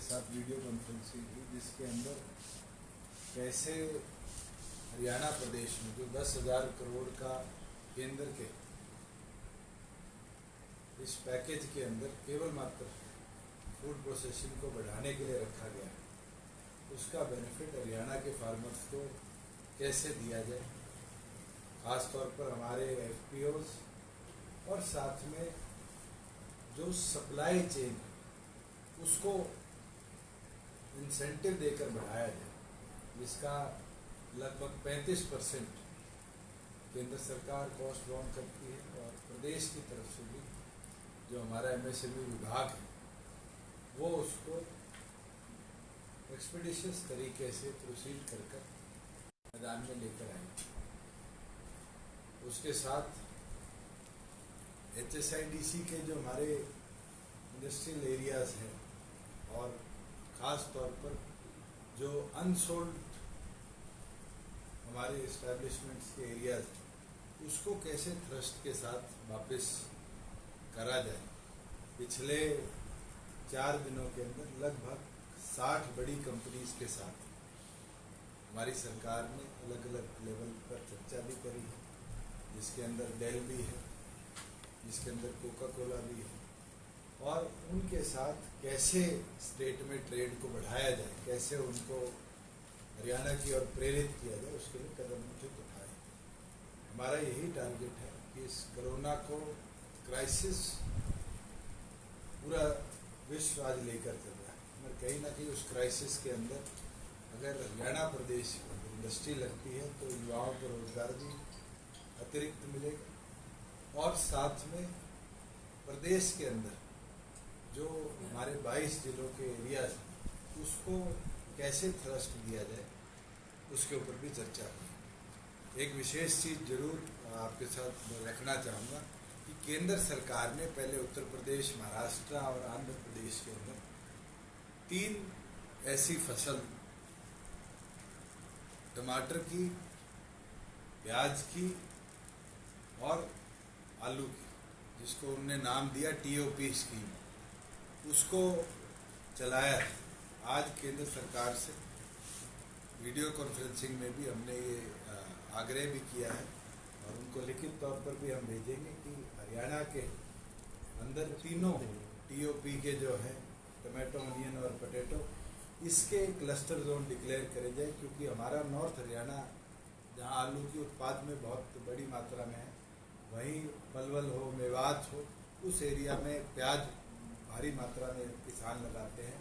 साथ video conferencing की, जिसके अंदर कैसे हरियाणा प्रदेश में जो 10,000 करोड़ का केंद्र के इस पैकेज के अंदर केवल मात्र फूड प्रोसेसिंग को बढ़ाने के लिए रखा गया है, उसका बेनिफिट हरियाणा के फार्मर्स को कैसे दिया जाए, खास तौर पर हमारे एफपीओज और साथ में जो सप्लाई चेन उसको इंसेंटिव देकर बढ़ाया जाए, जिसका लगभग 35% केंद्र सरकार कॉस्ट बॉर्न करती है और प्रदेश की तरफ से भी जो हमारा एमएसएमई विभाग है वो उसको एक्सपीडिशियस तरीके से प्रोसीड कर मैदान में लेकर आए। उसके साथ HSIDC के जो हमारे इंडस्ट्रियल एरियाज हैं और ख़ास तौर पर जो अनसोल्ड हमारे इस्टेब्लिशमेंट्स के एरियाज हैं उसको कैसे थ्रस्ट के साथ वापस करा जाए। पिछले 4 दिनों के अंदर लगभग 60 बड़ी कंपनीज के साथ हमारी सरकार ने अलग अलग लेवल पर चर्चा भी करी है, जिसके अंदर डेल भी है, जिसके अंदर कोका कोला भी है, और उनके साथ कैसे स्टेट में ट्रेड को बढ़ाया जाए, कैसे उनको हरियाणा की ओर प्रेरित किया जाए, उसके लिए कदम उचित उठाए। हमारा यही टारगेट है कि इस कोरोना को क्राइसिस पूरा विश्व आज लेकर चल रहा है, मगर कहीं ना कहीं उस क्राइसिस के अंदर अगर हरियाणा प्रदेश में इंडस्ट्री लगती है तो युवाओं को रोजगार भी अतिरिक्त मिलेगा और साथ में प्रदेश के अंदर जो हमारे 22 जिलों के एरियाज हैं उसको कैसे थ्रस्ट दिया जाए उसके ऊपर भी चर्चा हुई। एक विशेष चीज़ जरूर आपके साथ रखना चाहूँगा कि केंद्र सरकार ने पहले उत्तर प्रदेश, महाराष्ट्र और आंध्र प्रदेश के अंदर 3 ऐसी फसल, टमाटर की, प्याज की और आलू की, जिसको उन्होंने नाम दिया TOP स्कीम, उसको चलाया है। आज केंद्र सरकार से वीडियो कॉन्फ्रेंसिंग में भी हमने ये आग्रह भी किया है और उनको लिखित तौर पर भी हम भेजेंगे कि हरियाणा के अंदर तीनों TOP के जो है टमाटो, अनियन और पोटैटो, इसके क्लस्टर जोन डिक्लेयर करे जाए, क्योंकि हमारा नॉर्थ हरियाणा जहां आलू की उत्पाद में बहुत बड़ी मात्रा में है, वहीं पलवल हो, मेवात हो, उस एरिया में प्याज भारी मात्रा में किसान लगाते हैं।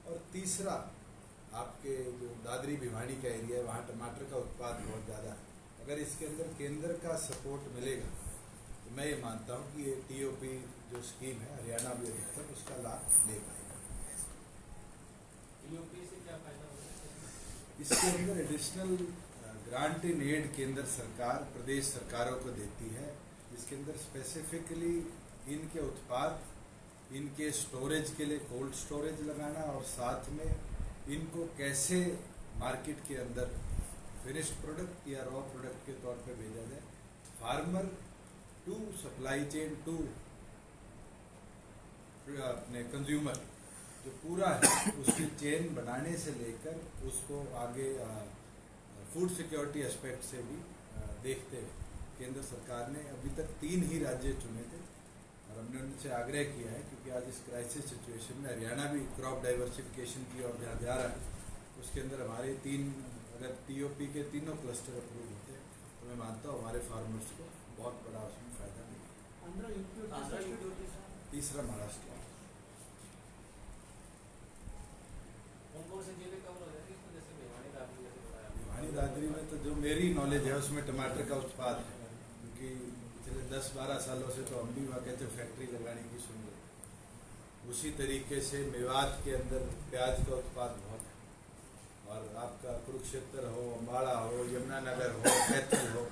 और तीसरा आपके जो दादरी भिवानी का एरिया है वहाँ टमाटर का उत्पाद बहुत ज़्यादा है। अगर इसके अंदर केंद्र का सपोर्ट मिलेगा तो मैं ये मानता हूँ कि ये TOP जो स्कीम है हरियाणा भी अधिकतर उसका लाभ ले पाएगा। से क्या फायदा होगा? इसके अंदर एडिशनल ग्रांट इन एड केंद्र सरकार प्रदेश सरकारों को देती है, जिसके अंदर स्पेसिफिकली इनके उत्पाद, इनके स्टोरेज के लिए कोल्ड स्टोरेज लगाना और साथ में इनको कैसे मार्केट के अंदर फिनिश्ड प्रोडक्ट या रॉ प्रोडक्ट के तौर पे भेजा जाए, farmer to supply chain to अपने कंज्यूमर जो पूरा है उसकी चेन बनाने से लेकर उसको आगे फूड सिक्योरिटी एस्पेक्ट से भी देखते हुए केंद्र सरकार ने अभी तक 3 ही राज्य चुने थे और हमने उनसे आग्रह किया है, क्योंकि आज इस क्राइसिस सिचुएशन में हरियाणा भी क्रॉप डाइवर्सिफिकेशन की ओर जहाँ जा रहा है उसके अंदर हमारे 3 अगर TOP के तीनों क्लस्टर अप्रूव होते हैं तो मैं मानता हूँ हमारे फार्मर्स को बहुत बड़ा उसमें फायदा मिलेगा। तीसरा महाराष्ट्र। भिवानी दादरी में तो जो मेरी नॉलेज है उसमें टमाटर का उत्पाद है, क्योंकि पिछले 10-12 सालों से तो हम भी वहाँ कहते फैक्ट्री लगाने की सुन रहे। उसी तरीके से मेवात के अंदर प्याज का उत्पाद बहुत है और आपका कुरुक्षेत्र हो, अम्बाड़ा हो, यमुनानगर हो, कैथल हो,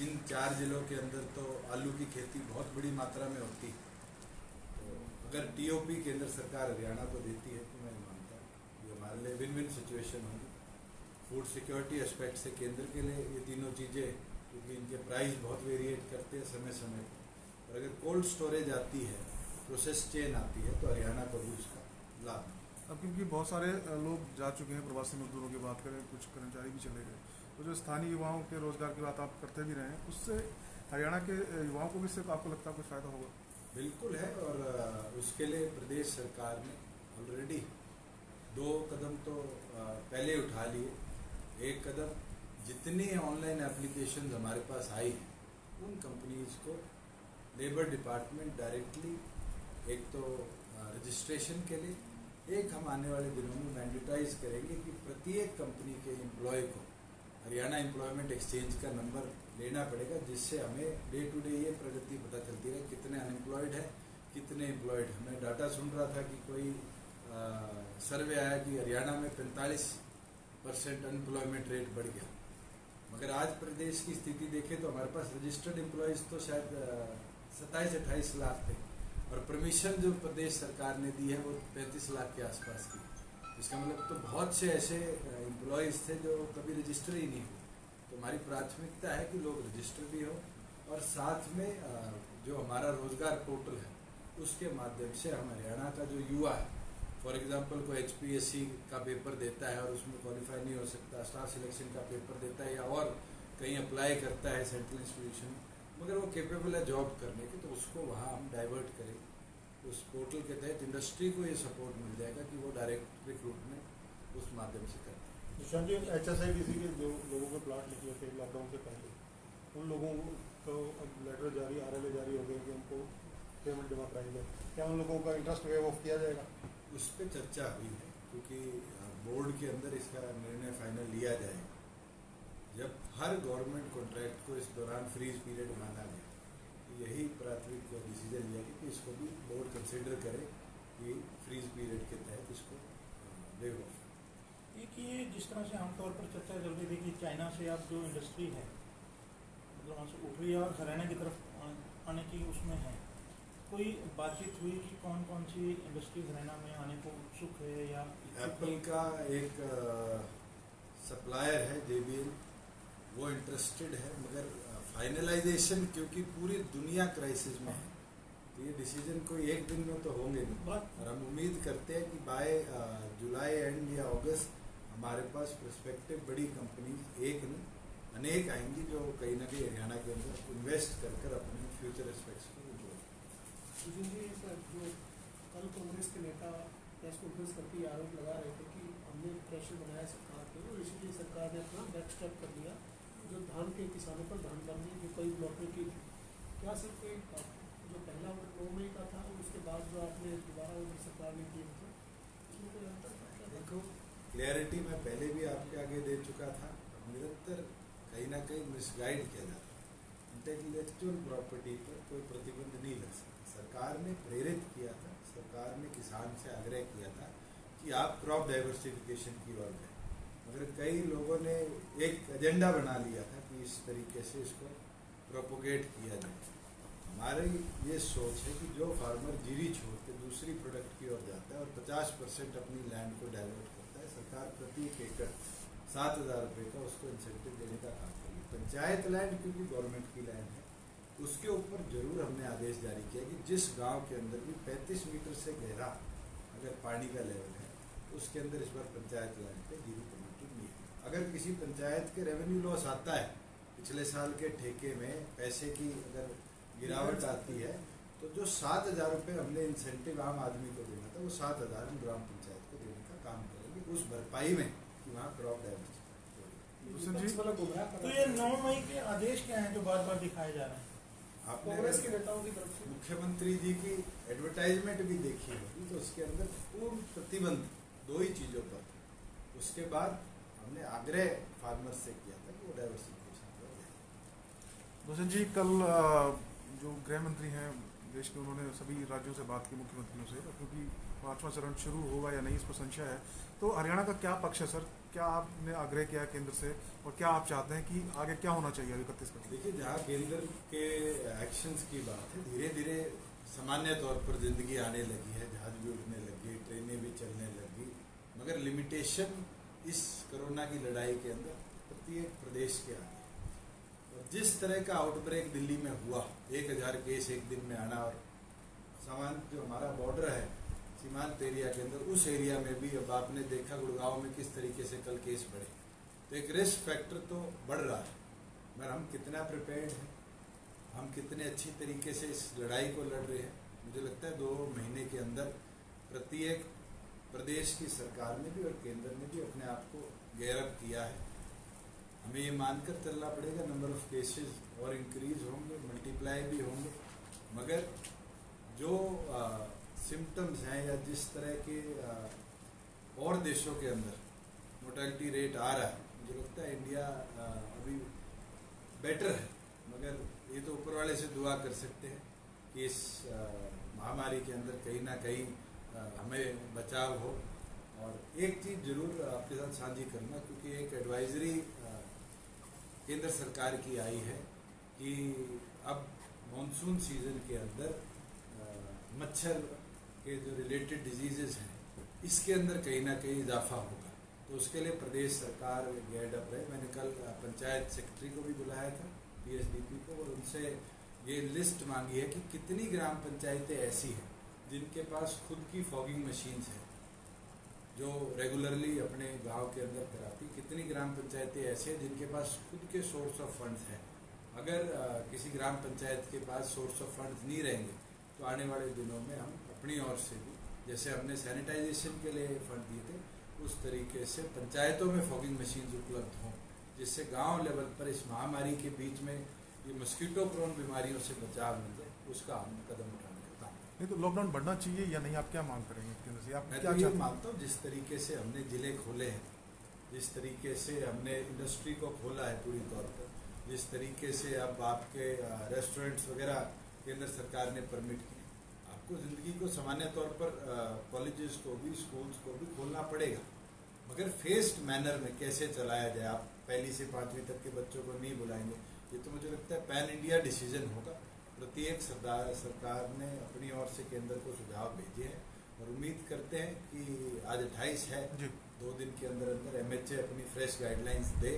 इन 4 जिलों के अंदर तो आलू की खेती बहुत बड़ी मात्रा में होती है। तो अगर TOP केंद्र सरकार हरियाणा को देती है तो मैं मानता हूँ ये हमारे लिए विन विन सिचुएशन होगी। फूड सिक्योरिटी एस्पेक्ट से केंद्र के लिए ये तीनों चीज़ें, क्योंकि इनके प्राइस बहुत वेरिएट करते हैं समय समय पर, और अगर कोल्ड स्टोरेज आती है, प्रोसेस चेन आती है तो हरियाणा को भी उसका लाभ अब क्योंकि बहुत सारे लोग जा चुके हैं, प्रवासी मजदूरों की बात करें, कुछ कर्मचारी भी चले गए, तो जो स्थानीय युवाओं के रोजगार की बात आप करते भी रहे हैं, उससे हरियाणा के युवाओं को भी इससे आपको लगता है कुछ फायदा होगा? बिल्कुल है। और उसके लिए प्रदेश सरकार ने ऑलरेडी 2 कदम तो पहले उठा लिए। एक कदम, जितनी ऑनलाइन एप्लीकेशन हमारे पास आई हैं उन कंपनीज को लेबर डिपार्टमेंट डायरेक्टली एक तो रजिस्ट्रेशन के लिए, एक हम आने वाले दिनों में मैंडेटाइज करेंगे कि प्रत्येक कंपनी के एम्प्लॉय को हरियाणा एम्प्लॉयमेंट एक्सचेंज का नंबर लेना पड़ेगा, जिससे हमें डे टू डे ये प्रगति पता चलती रहे कितने अनएम्प्लॉयड है, कितने एम्प्लॉयड है। मैं डाटा सुन रहा था कि कोई सर्वे आया कि हरियाणा में 45% अनएम्प्लॉयमेंट रेट बढ़ गया। मगर आज प्रदेश की स्थिति देखें तो हमारे पास रजिस्टर्ड एम्प्लॉयज़ तो शायद 27-28 लाख थे, और परमिशन जो प्रदेश सरकार ने दी है वो 35 लाख के आसपास की। इसका मतलब तो बहुत से ऐसे एम्प्लॉयज़ थे जो कभी रजिस्टर ही नहीं हुए। तो हमारी प्राथमिकता है कि लोग रजिस्टर भी हो, और साथ में जो हमारा रोजगार पोर्टल है उसके माध्यम से हम हरियाणा का जो युवा है, फॉर एग्जांपल कोई HPSC का पेपर देता है और उसमें क्वालिफाई नहीं हो सकता, स्टाफ सिलेक्शन का पेपर देता है या और कहीं अप्लाई करता है सेंट्रल इंस्टीट्यूशन, मगर वो कैपेबल है जॉब करने के, तो उसको वहाँ हम डाइवर्ट करें। उस पोर्टल के तहत इंडस्ट्री को ये सपोर्ट मिल जाएगा कि वो डायरेक्ट रिक्रूटमेंट उस माध्यम से करते हैं। निशांत जी, HSIDC के जो लोगों के प्लाट निकले थे लॉकडाउन से पहले, उन लोगों को अब लेटर जारी, RLA जारी हो गए कि उनको पेमेंट जमा कराई जाए, क्या उन लोगों का इंटरेस्ट वेव ऑफ किया जाएगा? उस पर चर्चा हुई है, क्योंकि बोर्ड के अंदर इसका निर्णय फाइनल लिया जाएगा जब हर गवर्नमेंट कॉन्ट्रैक्ट को इस दौरान फ्रीज पीरियड माना गया। तो यही प्राथमिक डिसीजन लिया कि इसको भी बोर्ड कंसिडर करे कि फ्रीज पीरियड के तहत इसको वेव ऑफ। एक ये जिस तरह से आमतौर पर चर्चा चल रही थी कि चाइना से अब जो इंडस्ट्री है मतलब वहाँ से उठ रही है और हरियाणा की तरफ आने की उसमें है, कोई बातचीत हुई कि कौन कौन सी इंडस्ट्री हरियाणा में आने को उत्सुक है? या एप्पल का एक सप्लायर है JBL, वो इंटरेस्टेड है, मगर फाइनलाइजेशन क्योंकि पूरी दुनिया क्राइसिस में है, तो ये डिसीजन कोई एक दिन में तो होंगे नहीं। और हम उम्मीद करते हैं कि बाय जुलाई एंड या अगस्त हमारे पास प्रोस्पेक्टिव बड़ी कंपनीज एक नहीं अनेक आएंगी जो कहीं ना कहीं हरियाणा के अंदर इन्वेस्ट कर अपने फ्यूचर एस्पेक्ट्स को इम्प्रूव। सुशील जी, जो कल कांग्रेस के नेता प्रेस कॉन्फ्रेंस करके आरोप लगा रहे थे कि हमने प्रेशर बनाया सरकार पे और इसीलिए सरकार ने अपना बैक स्टेप कर लिया, जो धान के किसानों पर धान बंदी जो कई ब्लॉकों की थी, क्या सिर्फ कोई जो पहला 9 मई का था और उसके बाद जो आपने दोबारा वो सरकार ने की, उसमें कोई अंतर था? देखो, क्लियरिटी मैं पहले भी आपके आगे दे चुका था, निरंतर कहीं ना कहीं मिसगाइड किया जाता है। इंटेलेक्चुअल प्रॉपर्टी पर कोई प्रतिबंध नहीं लग सकता। सरकार ने प्रेरित किया था, सरकार ने किसान से आग्रह किया था कि आप क्रॉप डाइवर्सिफिकेशन की ओर गए, मगर कई लोगों ने एक एजेंडा बना लिया था कि इस तरीके से इसको प्रोपोगेट किया जाए। हमारी ये सोच है कि जो फार्मर जीरी छोड़ के दूसरी प्रोडक्ट की ओर जाता है और 50% अपनी लैंड को डाइवर्ट करता है, सरकार प्रति एकड़ 7,000 रुपये का उसको इंसेंटिव देने का काम करेगी। पंचायत लैंड क्योंकि गवर्नमेंट की लैंड है, उसके ऊपर जरूर हमने आदेश जारी किया कि जिस गांव के अंदर भी 35 मीटर से गहरा अगर पानी का लेवल है, उसके अंदर इस बार पंचायत लैंड पे जीरो परमिटेड नहीं है। अगर किसी पंचायत के रेवेन्यू लॉस आता है, पिछले साल के ठेके में पैसे की अगर गिरावट आती है, तो जो 7,000 रुपये हमने इंसेंटिव आम आदमी को देना था, वो 7,000 हम ग्राम पंचायत को देने का काम करेंगे उस भरपाई में कि वहाँ क्रॉप डाइवर्सिटी। तो ये 9 मई के आदेश क्या हैं जो बार बार दिखाए जा रहे हैं? आपने कांग्रेस के नेताओं की तरफ से मुख्यमंत्री जी की एडवर्टाइजमेंट भी देखी होगी, तो उसके अंदर पूर्ण प्रतिबंध 2 ही चीज़ों पर। उसके बाद हमने आग्रह फार्मर से किया था कि वो डाइवर्सिफिकेशन कर दें। भूषण जी, कल जो गृह मंत्री हैं देश के, उन्होंने सभी राज्यों से बात की, मुख्यमंत्रियों से, क्योंकि 5वां चरण शुरू होगा या नहीं इस पर संशय है, तो हरियाणा का क्या पक्ष है सर? क्या आपने आग्रह किया है केंद्र से, और क्या आप चाहते हैं कि आगे क्या होना चाहिए 31 में? देखिए, जहाँ केंद्र के एक्शंस की बात है, धीरे धीरे सामान्य तौर पर जिंदगी आने लगी है, जहाज भी उड़ने लगी, ट्रेनें भी चलने लगी, मगर लिमिटेशन इस कोरोना की लड़ाई के अंदर प्रत्येक प्रदेश के आगे। और जिस तरह का आउटब्रेक दिल्ली में हुआ, 1,000 केस एक दिन में आना, और सामान जो हमारा बॉर्डर है सीमांत एरिया के अंदर, उस एरिया में भी अब आपने देखा गुड़गांव में किस तरीके से कल केस बढ़े, तो एक रिस्क फैक्टर तो बढ़ रहा है। मगर हम कितना प्रिपेयर्ड हैं, हम कितने अच्छी तरीके से इस लड़ाई को लड़ रहे हैं। मुझे लगता है 2 महीने के अंदर प्रत्येक प्रदेश की सरकार ने भी और केंद्र ने भी अपने आप को गेयर अप किया है। हमें ये मानकर चलना पड़ेगा नंबर ऑफ केसेस और इंक्रीज होंगे, मल्टीप्लाई भी होंगे, मगर जो सिम्टम्स हैं या जिस तरह के और देशों के अंदर मोर्टेलिटी रेट आ रहा है, मुझे लगता है इंडिया अभी बेटर है। मगर ये तो ऊपर वाले से दुआ कर सकते हैं कि इस महामारी के अंदर कहीं ना कहीं हमें बचाव हो। और एक चीज़ जरूर आपके साथ साझी करना, क्योंकि एक एडवाइजरी केंद्र सरकार की आई है कि अब मॉनसून सीजन के अंदर मच्छर के जो रिलेटेड डिजीजेस हैं इसके अंदर कहीं ना कहीं इजाफा होगा, तो उसके लिए प्रदेश सरकार गेयर्ड अप है। मैंने कल पंचायत सेक्रेटरी को भी बुलाया था, पीएसडीपी को, और उनसे ये लिस्ट मांगी है कि कितनी ग्राम पंचायतें ऐसी हैं जिनके पास खुद की फॉगिंग मशीन्स हैं जो रेगुलरली अपने गांव के अंदर कराती, कितनी ग्राम पंचायतें ऐसी हैं जिनके पास खुद के सोर्स ऑफ फंड्स हैं। अगर किसी ग्राम पंचायत के पास सोर्स ऑफ फंड्स नहीं रहेंगे तो आने वाले दिनों में हम अपनी ओर से भी, जैसे हमने सैनिटाइजेशन के लिए फंड दिए थे, उस तरीके से पंचायतों में फॉगिंग मशीन्स उपलब्ध हों, जिससे गांव लेवल पर इस महामारी के बीच में ये मस्कीटो प्रोन बीमारियों से बचाव मिल जाए, उसका हम कदम उठाने का काम। नहीं तो लॉकडाउन बढ़ना चाहिए या नहीं, आप क्या मांग करेंगे केंद्र से? आप मैं क्या तो ये चाहते हैं? मानता हूँ जिस तरीके से हमने जिले खोले हैं, जिस तरीके से हमने इंडस्ट्री को खोला है पूरी तौर पर, जिस तरीके से अब आपके रेस्टोरेंट्स वगैरह केंद्र सरकार ने परमिट किए, आपको ज़िंदगी को सामान्य तौर पर कॉलेजेस को भी, स्कूल्स को भी खोलना पड़ेगा, मगर फेस्ड मैनर में कैसे चलाया जाए। आप 1 से 5वीं तक के बच्चों को नहीं बुलाएंगे, ये तो मुझे लगता है पैन इंडिया डिसीजन होगा। प्रत्येक सरकार ने अपनी ओर से केंद्र को सुझाव भेजे हैं और उम्मीद करते हैं कि आज 28 है, 2 दिन के अंदर अंदर MHA अपनी फ्रेश गाइडलाइंस दे,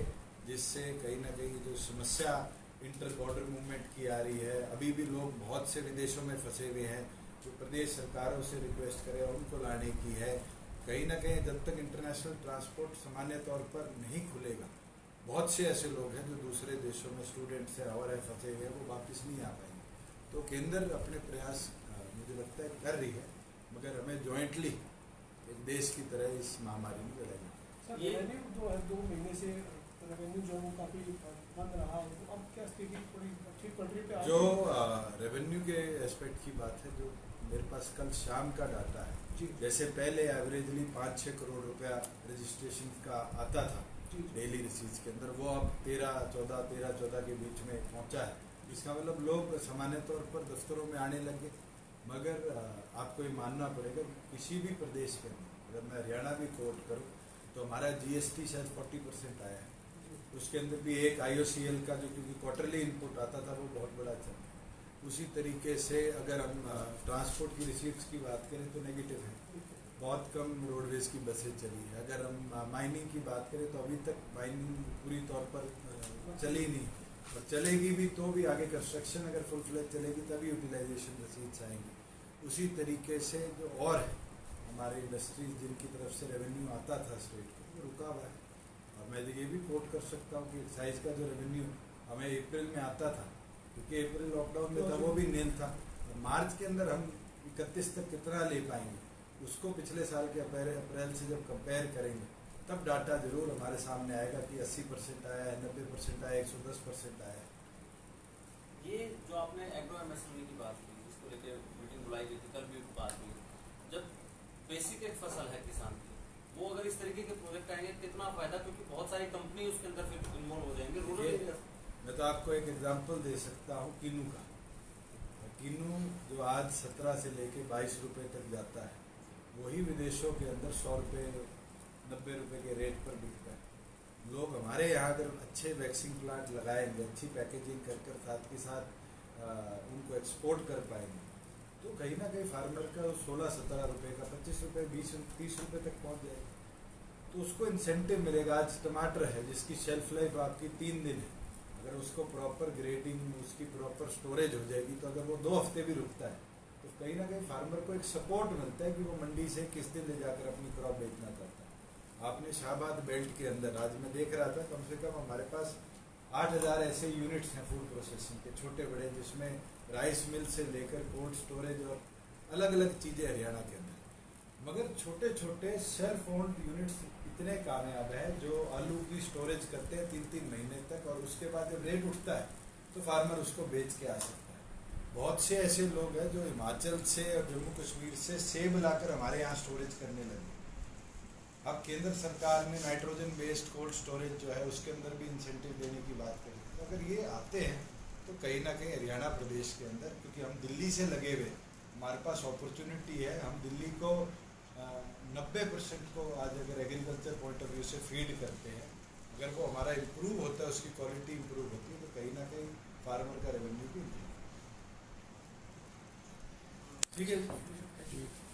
जिससे कहीं ना कहीं जो समस्या इंटर बॉर्डर मूवमेंट की आ रही है, अभी भी लोग बहुत से विदेशों में फंसे हुए हैं, जो प्रदेश सरकारों से रिक्वेस्ट करें और उनको लाने की है। कहीं ना कहीं जब तक इंटरनेशनल ट्रांसपोर्ट सामान्य तौर पर नहीं खुलेगा, बहुत से ऐसे लोग हैं जो दूसरे देशों में स्टूडेंट्स हैं और फंसे हुए हैं, वो वापस नहीं आ पाएंगे। तो केंद्र अपने प्रयास मुझे लगता है कर रही है, मगर हमें जॉइंटली एक देश की तरह इस महामारी में लड़ाई। सर रेवेन्यू जो है 2 महीने से रेवेन्यू जो वो काफ़ी बंद रहा है, तो अब क्या स्थिति थोड़ी अच्छी पटरी पे आ जो रेवेन्यू के एस्पेक्ट की बात है, जो मेरे पास कल शाम का डाटा है, जी जैसे पहले एवरेजली 5-6 करोड़ रुपया रजिस्ट्रेशन का आता था जी डेली रिसीट्स के अंदर, वो अब 13-14 के बीच में पहुंचा है। इसका मतलब लोग सामान्य तौर पर दफ्तरों में आने लगे। मगर आपको ये मानना पड़ेगा किसी भी प्रदेश के अंदर, अगर मैं हरियाणा भी कोट करूँ तो हमारा GST शायद 40% आया है, उसके अंदर भी एक IOCL का जो क्योंकि क्वार्टरली इनपुट आता था वो बहुत बड़ा चल। उसी तरीके से अगर हम ट्रांसपोर्ट की रिसीट्स की बात करें तो नेगेटिव है, बहुत कम रोडवेज की बसें चली है। अगर हम माइनिंग की बात करें तो अभी तक माइनिंग पूरी तौर पर चली नहीं, और चलेगी भी तो भी आगे कंस्ट्रक्शन अगर फुल फ्लैज चलेगी तभी यूटिलाइजेशन रिसीट्स आएंगी। उसी तरीके से जो और है हमारे इंडस्ट्रीज जिनकी तरफ से रेवेन्यू आता था स्टेट को, वो रुका हुआ है। और मैं ये भी कोट कर सकता हूँ कि एक्साइज का जो रेवेन्यू हमें अप्रैल में आता था, क्योंकि अप्रैल लॉकडाउन में था, वो भी नील था। मार्च के अंदर हम 31 तक कितना ले पाएंगे, उसको पिछले साल के अप्रैल से जब कंपेयर करेंगे तब डाटा जरूर हमारे सामने आएगा कि 80% आया है, 90% आया, 110% आया है। ये जो आपने एग्रो MSME की बात की, इसको लेकर मीटिंग बुलाई गई थी, कल भी बात हुई। जब बेसिक एक फसल है किसान की, वो अगर इस तरीके के प्रोजेक्ट आएंगे कितना फायदा, क्योंकि बहुत सारी कंपनी उसके अंदर फिर इन्वॉल्व हो जाएंगे रूरल एरिया। मैं तो आपको एक एग्जांपल दे सकता हूँ किन्नू का। किन्नू जो आज 17 से लेके 22 रुपए तक जाता है, वही विदेशों के अंदर 100 रुपये 90 रुपए के रेट पर बिकता है। लोग हमारे यहाँ अगर अच्छे वैक्सीन प्लांट लगाएंगे, अच्छी पैकेजिंग कर साथ के साथ उनको एक्सपोर्ट कर पाएंगे, तो कहीं ना कहीं फार्मर का 16-17 रुपये का 25 रुपये 20-30 रुपये तक पहुँच जाएगा। तो उसको इंसेंटिव मिलेगा। आज टमाटर है जिसकी शेल्फ लाइफ आपकी 3 दिन है, अगर उसको प्रॉपर ग्रेडिंग, उसकी प्रॉपर स्टोरेज हो जाएगी, तो अगर वो 2 हफ्ते भी रुकता है तो कहीं ना कहीं फार्मर को एक सपोर्ट मिलता है कि वो मंडी से किस दिन ले जाकर अपनी क्रॉप बेचना चाहता है। आपने शाहबाद बेल्ट के अंदर आज मैं देख रहा था, कम से कम हमारे पास 8,000 ऐसे यूनिट्स हैं फूड प्रोसेसिंग के, छोटे बड़े, जिसमें राइस मिल से लेकर कोल्ड स्टोरेज और अलग अलग चीज़ें हरियाणा के अंदर। मगर छोटे छोटे सेल्फ ओन्ड यूनिट्स इतने कामयाब है जो आलू की स्टोरेज करते हैं 3-3 महीने तक, और उसके बाद जब रेट उठता है तो फार्मर उसको बेच के आ सकता है। बहुत से ऐसे लोग हैं जो हिमाचल से और जम्मू कश्मीर से सेब लाकर हमारे यहाँ स्टोरेज करने लगे। अब केंद्र सरकार ने नाइट्रोजन बेस्ड कोल्ड स्टोरेज जो है उसके अंदर भी इंसेंटिव देने की बात करी। तो अगर ये आते हैं तो कहीं ना कहीं हरियाणा प्रदेश के अंदर, क्योंकि हम दिल्ली से लगे हुए, हमारे पास अपॉर्चुनिटी है, हम दिल्ली को 90% को आज अगर एग्रीकल्चर पॉइंट ऑफ व्यू से फीड करते हैं, अगर वो हमारा इम्प्रूव होता है, उसकी क्वालिटी इम्प्रूव होती है, तो कहीं ना कहीं फार्मर का रेवेन्यू भी improve होता है। ठीक है।